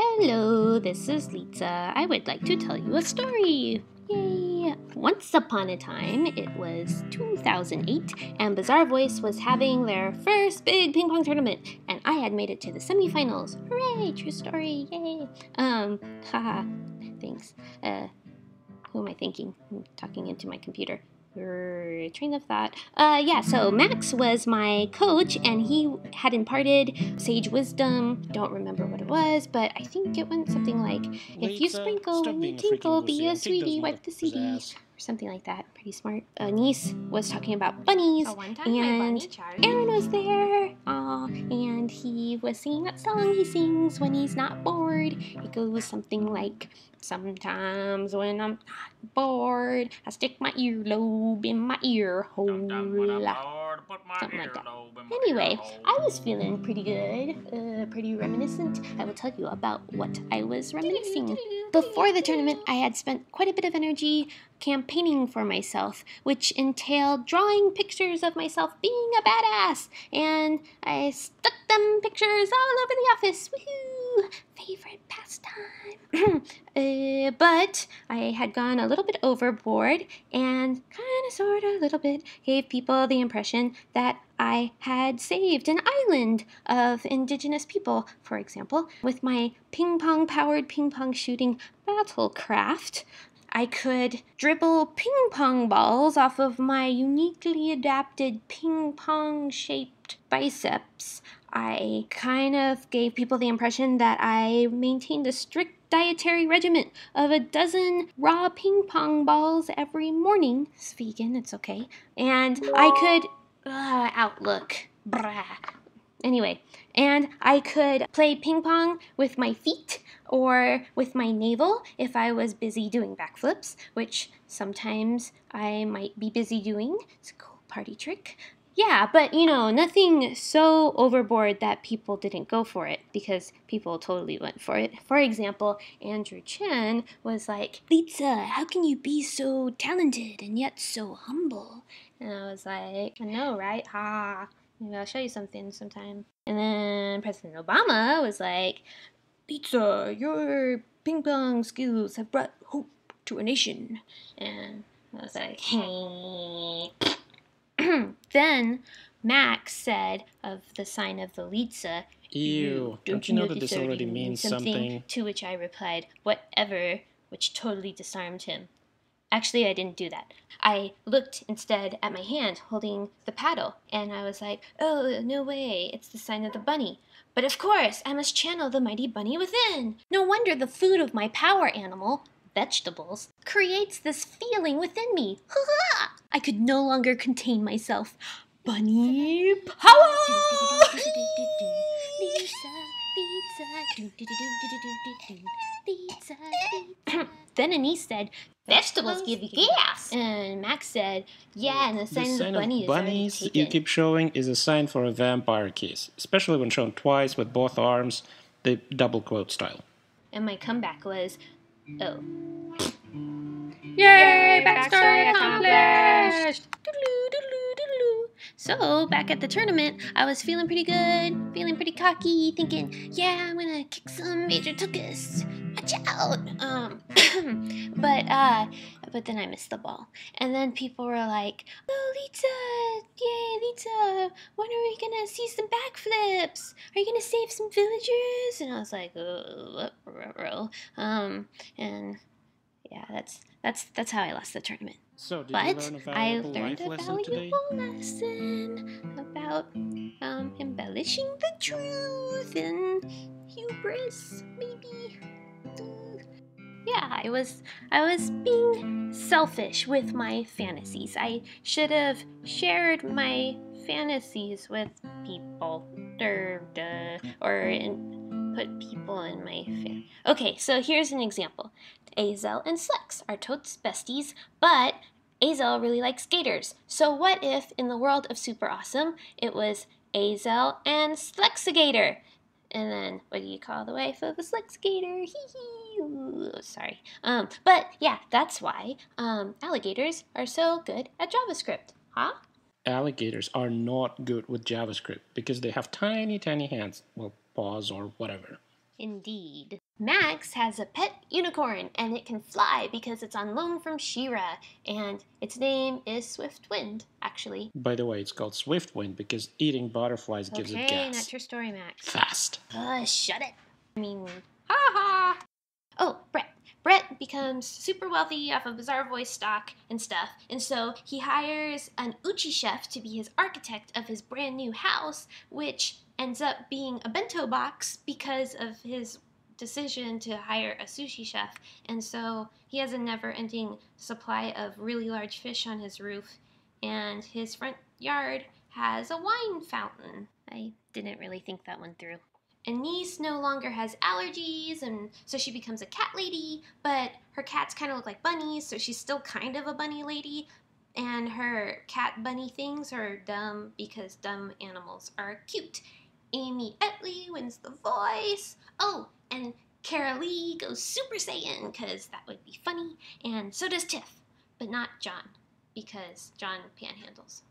Hello, this is Litsa. I would like to tell you a story. Yay! Once upon a time, it was 2008, and Bazaarvoice was having their first big ping pong tournament, and I had made it to the semifinals. Hooray! True story! Yay! Haha. Thanks. Who am I thinking? I'm talking into my computer. Train of thought. Yeah, so Max was my coach, and he had imparted sage wisdom. Don't remember what it was, but I think it went something like, if you sprinkle when you tinkle, be a sweetie, wipe the CD. Or something like that. Pretty smart. Niece was talking about bunnies, and Aaron was there. And he was singing that song he sings when he's not bored. It goes something like, sometimes when I'm not bored, I stick my earlobe in my ear hole. Something like that. Anyway, I was feeling pretty good, pretty reminiscent. I will tell you about what I was reminiscing. Before the tournament, I had spent quite a bit of energy campaigning for myself, which entailed drawing pictures of myself being a badass, and I stuck them pictures all over the office. Woohoo! Favorite pastime. But I had gone a little bit overboard and kind of sort of a little bit gave people the impression that I had saved an island of indigenous people, for example, with my ping-pong-powered ping-pong shooting battlecraft. I could dribble ping-pong balls off of my uniquely adapted ping-pong-shaped biceps. I kind of gave people the impression that I maintained a strict dietary regimen of a dozen raw ping-pong balls every morning. It's vegan, it's okay. And I could... Outlook. Brah. Anyway, and I could play ping pong with my feet or with my navel if I was busy doing backflips, which sometimes I might be busy doing. It's a cool party trick. Yeah, but nothing so overboard that people didn't go for it, because people totally went for it. For example, Andrew Chen was like, Litsa, how can you be so talented and yet so humble? And I was like, I know, right? Ha. Maybe I'll show you something sometime. And then President Obama was like, Litsa, your ping pong skills have brought hope to a nation. And I was like, hey. Then Max said of the sign of the Litsa, Ew, don't you know that this already means something? To which I replied, whatever, which totally disarmed him. Actually, I didn't do that. I looked instead at my hand holding the paddle, and I was like, oh, no way, it's the sign of the bunny. But of course, I must channel the mighty bunny within. No wonder the food of my power animal, vegetables, creates this feeling within me. Ha-ha! I could no longer contain myself. Bunny power! Then Anise said, vegetables give you gas. And Max said, yeah, and the sign of the bunny is bunnies you keep showing is a sign for a vampire kiss, especially when shown twice with both arms, the double quote style. And my comeback was, oh. Yay! Backstory accomplished! So, back at the tournament, I was feeling pretty good, feeling pretty cocky, thinking, yeah, I'm gonna kick some major tuchus. Watch out! But then I missed the ball. And then people were like, oh, Litsa! Yay, Litsa! When are we gonna see some backflips? Are you gonna save some villagers? And I was like, and yeah, that's how I lost the tournament. So, did But you learn a I valuable learned life a lesson today? valuable lesson about embellishing the truth and hubris, maybe. Yeah, I was being selfish with my fantasies. I should have shared my fantasies with people, or put people in my Okay, so here's an example. Azel and Slex are totes besties, but Azel really likes gators. So what if, in the world of Super Awesome, it was Azel and Slexigator? And then, what do you call the wife of a Slexigator? Hee hee. Sorry. But yeah, that's why alligators are so good at JavaScript. Huh? Alligators are not good with JavaScript because they have tiny, tiny hands. Well, paws or whatever. Indeed. Max has a pet unicorn, and it can fly because it's on loan from She-Ra, and its name is Swiftwind, actually. By the way, it's called Swiftwind because eating butterflies gives it gas. Okay, that's your story, Max. Fast. Shut it. I mean, ha. Oh, Brett. Brett becomes super wealthy off of Bazaarvoice stock and stuff, and so he hires an uchi chef to be his architect of his brand new house, which ends up being a bento box because of his decision to hire a sushi chef, and so he has a never-ending supply of really large fish on his roof, and his front yard has a wine fountain. I didn't really think that one through. Anise no longer has allergies, and so she becomes a cat lady, but her cats kind of look like bunnies, so she's still kind of a bunny lady, and her cat bunny things are dumb because dumb animals are cute. Amy Etley wins the voice. Oh, and Kara Lee goes Super Saiyan, because that would be funny, and so does Tiff, but not John, because John panhandles.